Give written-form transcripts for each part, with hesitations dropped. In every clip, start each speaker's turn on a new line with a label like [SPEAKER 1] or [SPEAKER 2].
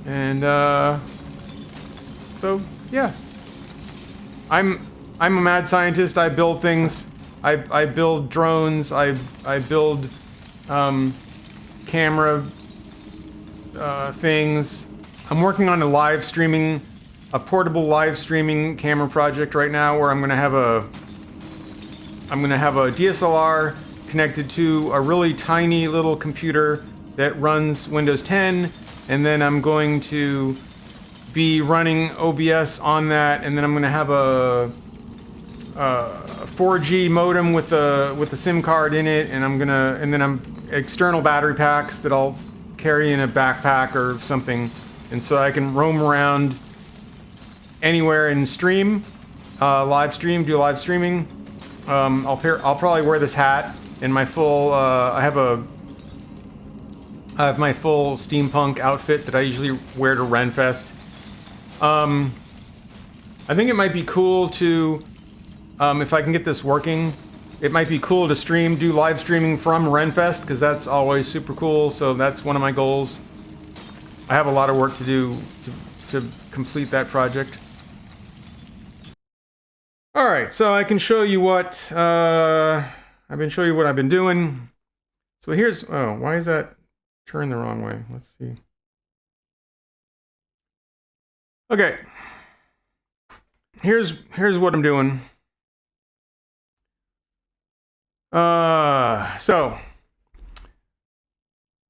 [SPEAKER 1] And so yeah, I'm a mad scientist. I build things. I build drones. I build camera things. I'm working on a portable live streaming camera project right now, where I'm gonna have a DSLR connected to a really tiny little computer that runs Windows 10, and then I'm going to be running OBS on that, and then I'm gonna have a 4G modem with a SIM card in it, and then I'm external battery packs that I'll carry in a backpack or something, and so I can roam around anywhere and stream, do live streaming. I'll probably wear this hat and my full. I have my full steampunk outfit that I usually wear to Renfest. I think it might be cool to, if I can get this working, it might be cool to do live streaming from Renfest, because that's always super cool. So that's one of my goals. I have a lot of work to do to complete that project. All right, so I can show you what I've been doing. So here's, oh, why is that turned the wrong way? Let's see. Okay, here's what I'm doing. So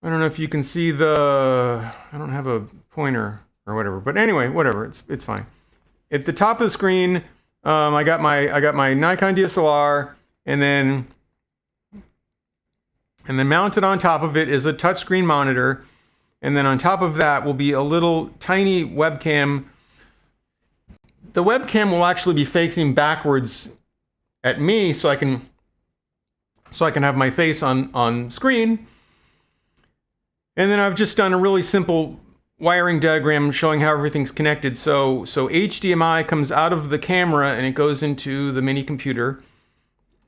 [SPEAKER 1] I don't know if you can see I don't have a pointer or whatever, but anyway, whatever, it's fine. At the top of the screen, I got my Nikon DSLR, and then mounted on top of it is a touchscreen monitor, and then on top of that will be a little tiny webcam. The webcam will actually be facing backwards at me, so I can have my face on screen. And then I've just done a really simple wiring diagram showing how everything's connected. So HDMI comes out of the camera and it goes into the mini computer.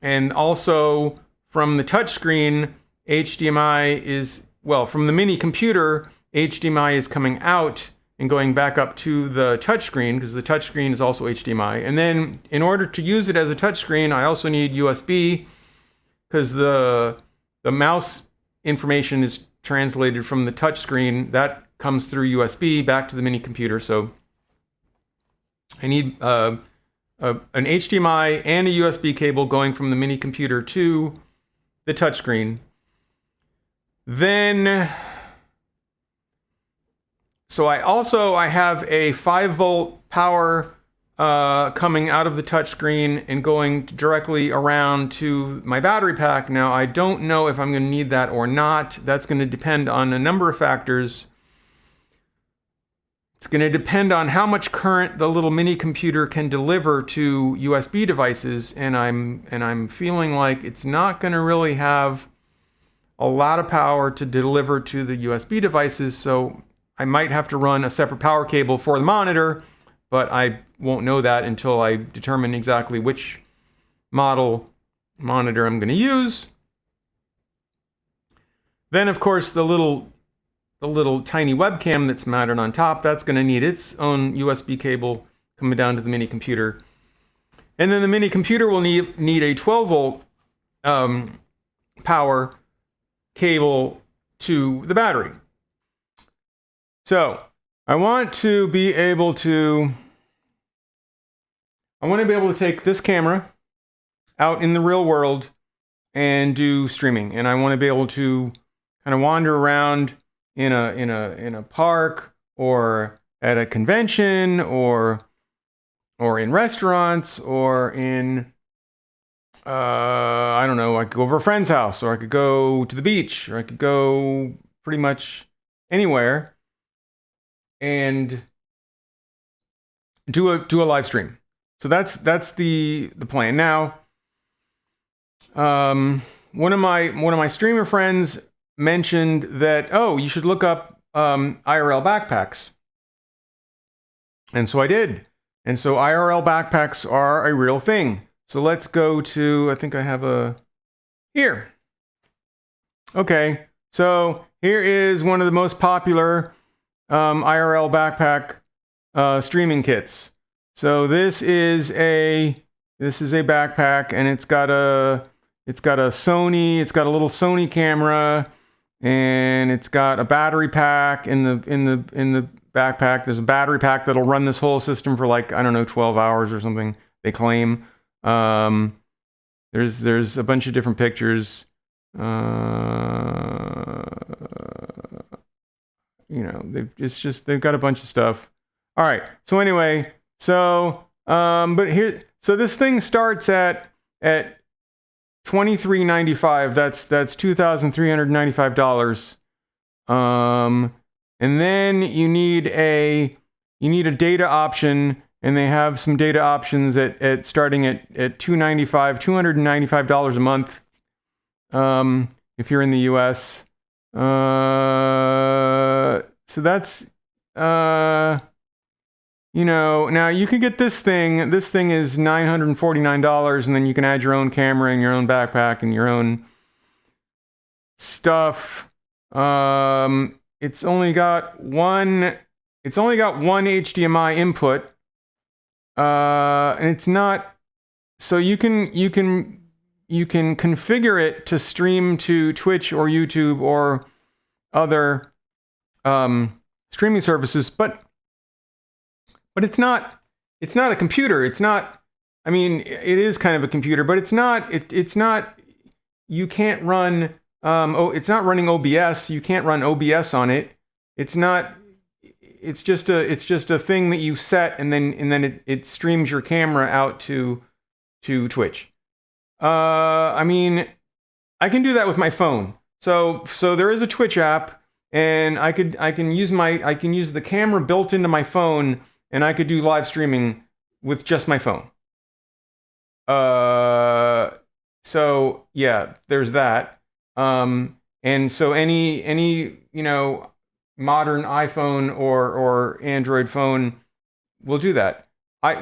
[SPEAKER 1] And also from the touchscreen, from the mini computer, HDMI is coming out and going back up to the touchscreen, because the touchscreen is also HDMI. And then in order to use it as a touchscreen, I also need USB, because the mouse information is translated from the touchscreen. That comes through USB back to the mini computer. So I need an HDMI and a USB cable going from the mini computer to the touchscreen. Then, so I have a 5-volt power coming out of the touchscreen and going directly around to my battery pack. Now, I don't know if I'm going to need that or not. That's going to depend on a number of factors. It's going to depend on how much current the little mini computer can deliver to USB devices, and I'm feeling like it's not going to really have a lot of power to deliver to the USB devices, so I might have to run a separate power cable for the monitor, but I won't know that until I determine exactly which model monitor I'm going to use. Then, of course, the little tiny webcam that's mounted on top, that's going to need its own USB cable coming down to the mini computer. And then the mini computer will need a 12-volt power cable to the battery. So I want to be able to take this camera out in the real world and do streaming. And I want to be able to kind of wander around in a park, or at a convention, or in restaurants, or in I don't know, I could go over a friend's house, or I could go to the beach, or I could go pretty much anywhere and do a live stream. So that's the plan. Now, one of my streamer friends mentioned that, oh, you should look up IRL backpacks. And so I did. And so IRL backpacks are a real thing. So let's go to, I think I have here. Okay, so here is one of the most popular IRL Backpack streaming kits. So this is a backpack, and it's got a Sony. It's got a little Sony camera, and it's got a battery pack in the backpack. There's a battery pack that'll run this whole system for like, I don't know, 12 hours or something, they claim. There's a bunch of different pictures. You know, they've got a bunch of stuff. All right. So anyway, so so this thing starts at $23.95. That's $2,395. And then you need a data option, and they have some data options at starting at $295 a month. If you're in the US. So that's you know, now you could get this thing. This thing is $949, and then you can add your own camera and your own backpack and your own stuff. It's only got one HDMI input, and it's not. So you can configure it to stream to Twitch or YouTube or other streaming services, but it's not a computer. It's not. I mean, it is kind of a computer, but it's not. It's not. You can't run. It's not running OBS. You can't run OBS on it. It's not. It's just a thing that you set, and then it streams your camera out to Twitch. I mean, I can do that with my phone. So there is a Twitch app, and I can use the camera built into my phone, and I could do live streaming with just my phone. So yeah, there's that. And so any you know, modern iPhone or Android phone will do that.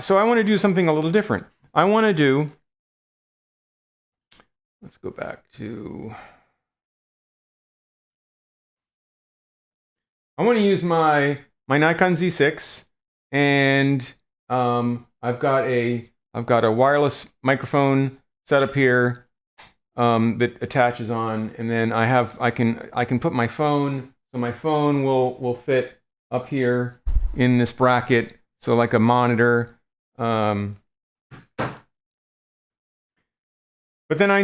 [SPEAKER 1] So I want to do something a little different. I want to do. Let's go back to. I want to use my Nikon Z6, and I've got a wireless microphone set up here that attaches on, and then I can put my phone. So my phone will fit up here in this bracket, so like a monitor. But then I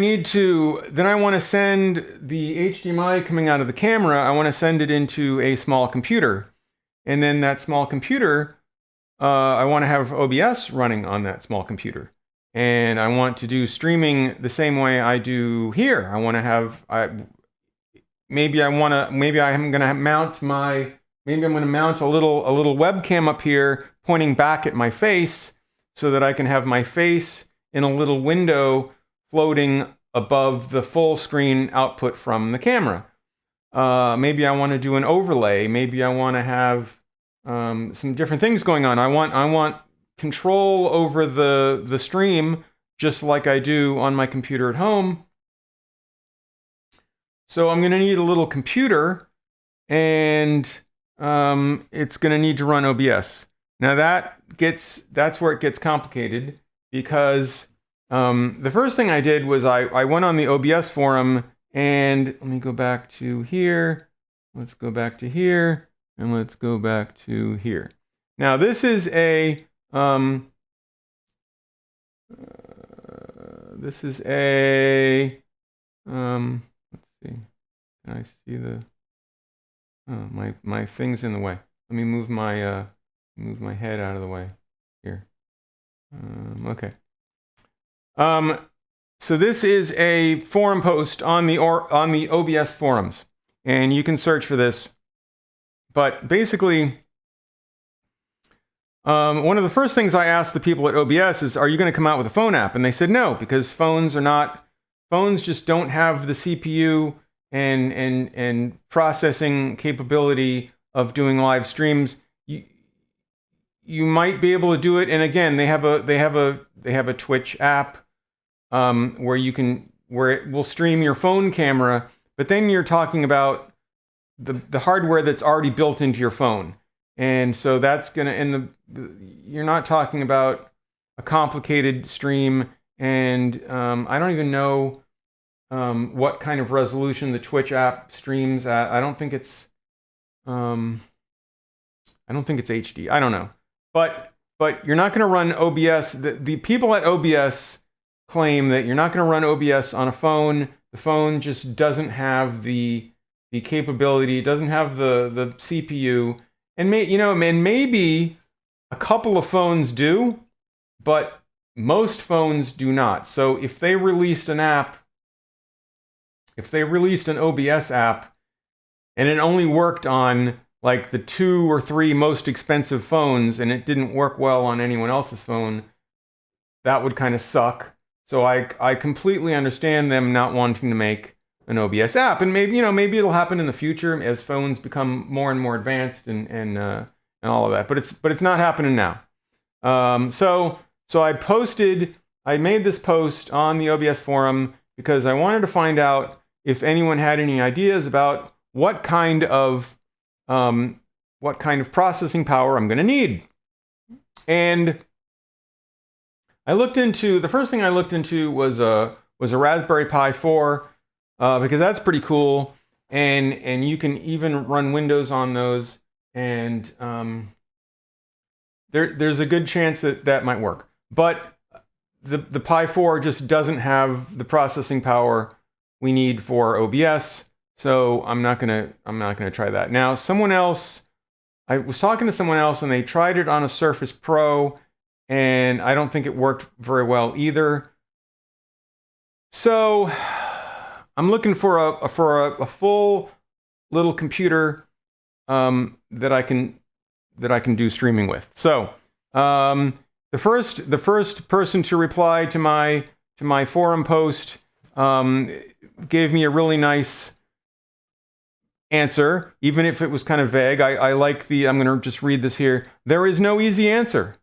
[SPEAKER 1] want to send the HDMI coming out of the camera, I want to send it into a small computer. And then that small computer, I want to have OBS running on that small computer. And I want to do streaming the same way I do here. I want to have, maybe I'm going to mount a little webcam up here pointing back at my face, so that I can have my face in a little window floating above the full screen output from the camera. Maybe I want to do an overlay. Maybe I want to have some different things going on. I want control over the stream, just like I do on my computer at home. So I'm going to need a little computer, and it's going to need to run OBS. Now that's where it gets complicated, because the first thing I did was I went on the OBS forum, and let me go back to here. Let's go back to here, and let's go back to here. Now this is a let's see. Can I see the? Oh, my thing's in the way. Let me move my head out of the way here. Okay. So this is a forum post on the OBS forums, and you can search for this. But basically, one of the first things I asked the people at OBS is, "Are you going to come out with a phone app?" And they said no, because phones just don't have the CPU and processing capability of doing live streams. You might be able to do it, and again, they have a Twitch app where it will stream your phone camera, but then you're talking about the hardware that's already built into your phone. And so that's gonna, you're not talking about a complicated stream, and I don't even know what kind of resolution the Twitch app streams at. I don't think it's HD. I don't know, but you're not going to run OBS. The people at OBS claim that you're not going to run OBS on a phone. The phone just doesn't have the capability. It doesn't have the CPU, and maybe a couple of phones do, but most phones do not. So if they released an app, if they released an OBS app, and it only worked on like the 2 or 3 most expensive phones, and it didn't work well on anyone else's phone, that would kind of suck. So I completely understand them not wanting to make an OBS app, and maybe it'll happen in the future as phones become more and more advanced and all of that. But it's not happening now. So I made this post on the OBS forum because I wanted to find out if anyone had any ideas about what kind of processing power I'm going to need. And the first thing I looked into was a Raspberry Pi 4, because that's pretty cool, and you can even run Windows on those, and there's a good chance that might work. But the Pi 4 just doesn't have the processing power we need for OBS, so I'm not gonna try that. Now, I was talking to someone else, and they tried it on a Surface Pro, and I don't think it worked very well either. So I'm looking for a full little computer that I can do streaming with. So the first person to reply to my forum post gave me a really nice answer, even if it was kind of vague. I like I'm going to just read this here. There is no easy answer.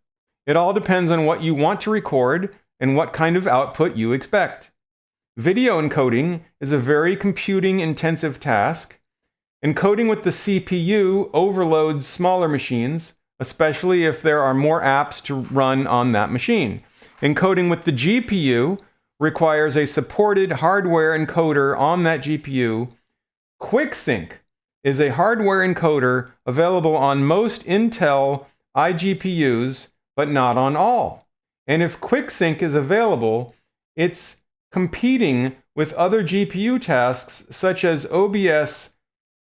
[SPEAKER 1] It all depends on what you want to record and what kind of output you expect. Video encoding is a very computing-intensive task. Encoding with the CPU overloads smaller machines, especially if there are more apps to run on that machine. Encoding with the GPU requires a supported hardware encoder on that GPU. QuickSync is a hardware encoder available on most Intel iGPUs, but not on all. And if QuickSync is available, it's competing with other GPU tasks such as OBS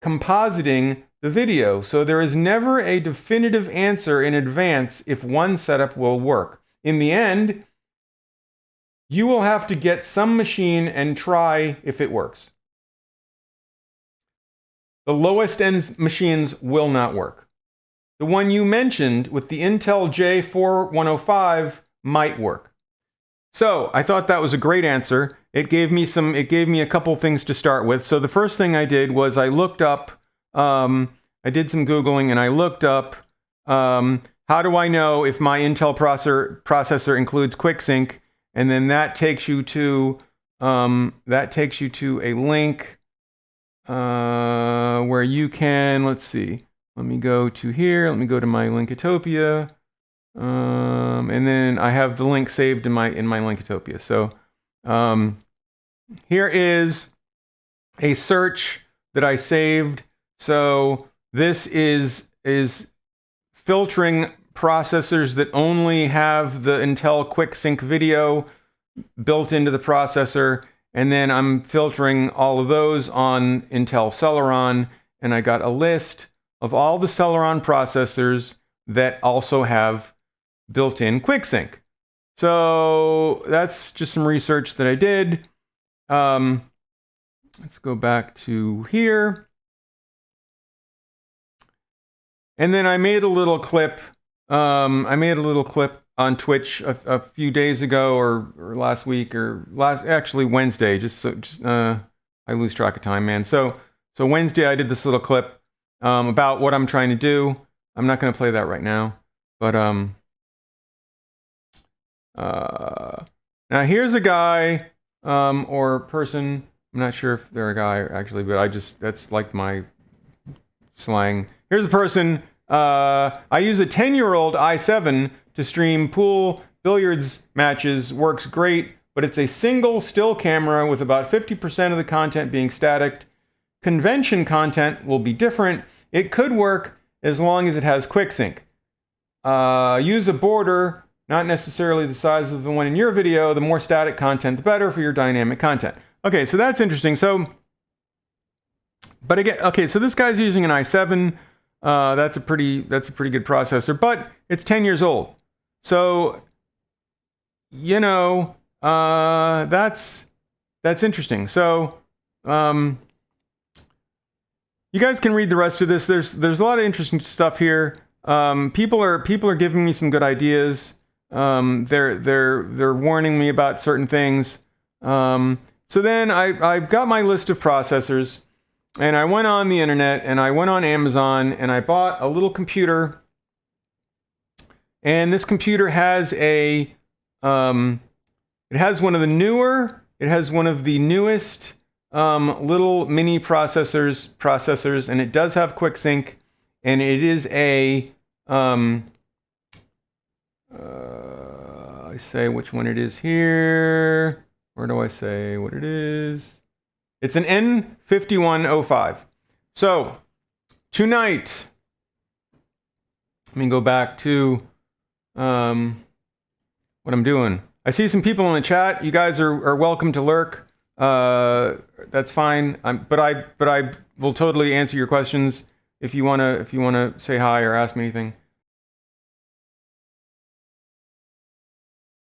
[SPEAKER 1] compositing the video. So there is never a definitive answer in advance if one setup will work. In the end, you will have to get some machine and try if it works. The lowest end machines will not work. The one you mentioned with the Intel J4105 might work. So I thought that was a great answer. It gave me a couple things to start with. So the first thing I did was I looked up, I did some Googling, and I looked up, how do I know if my Intel processor includes QuickSync? And then that takes you to a link where you can, let's see, let me go to here, let me go to my Linkotopia, and then I have the link saved in my Linkotopia. So here is a search that I saved. So this is filtering processors that only have the Intel QuickSync video built into the processor, and then I'm filtering all of those on Intel Celeron, and I got a list of all the Celeron processors that also have built-in QuickSync. So that's just some research that I did. Let's go back to here. And then I made a little clip. On Twitch a few days ago, or last week, or actually Wednesday. I lose track of time, man. So Wednesday I did this little clip about what I'm trying to do. I'm not going to play that right now, but now here's a guy or person. I'm not sure if they're a guy actually, but that's like my slang. Here's a person. I use a 10-year-old i7 to stream pool billiards matches. Works great, but it's a single still camera with about 50% of the content being static. Convention content will be different. It could work as long as it has quick sync. Use a border, not necessarily the size of the one in your video. The more static content, the better for your dynamic content. Okay, so that's interesting. So, but again, okay, so this guy's using an i7. That's a pretty good processor, but it's 10 years old. So, you know, that's interesting. So, you guys can read the rest of this. There's a lot of interesting stuff here. People are giving me some good ideas. They're warning me about certain things. So then I got my list of processors, and I went on the internet, and I went on Amazon, and I bought a little computer. And this computer has it has one of the newest little mini processors, and it does have quick sync, and it is a I say which one it is here. Where do I say what it is? It's an N5105. So tonight, let me go back to what I'm doing. I see some people in the chat. You guys are welcome to lurk. That's fine. But I will totally answer your questions if you wanna say hi or ask me anything.